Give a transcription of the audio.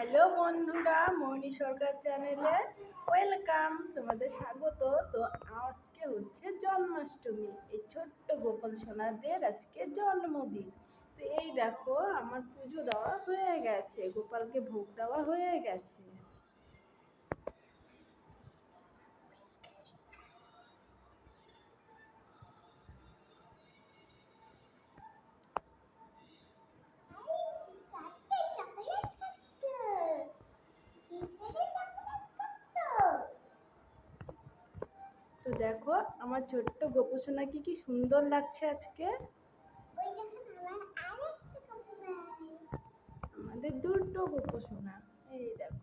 Hello বন্ধুরা, মৌনি সরকার চ্যানেলে welcome, তোমাদের স্বাগত। তো আজকে হচ্ছে জন্মাষ্টমী। এই ছোট্ট গোপাল সোনাদের আজকে জন্মদিন। তো এই দেখো, আমার পুজো দেওয়া হয়ে গেছে, গোপালকে ভোগ দেওয়া হয়ে গেছে। তো দেখো, আমার ছোট্ট গোপু সোনাকে কি সুন্দর লাগছে আজকে। আমাদের দুটো গোপু সোনা, এই দেখো।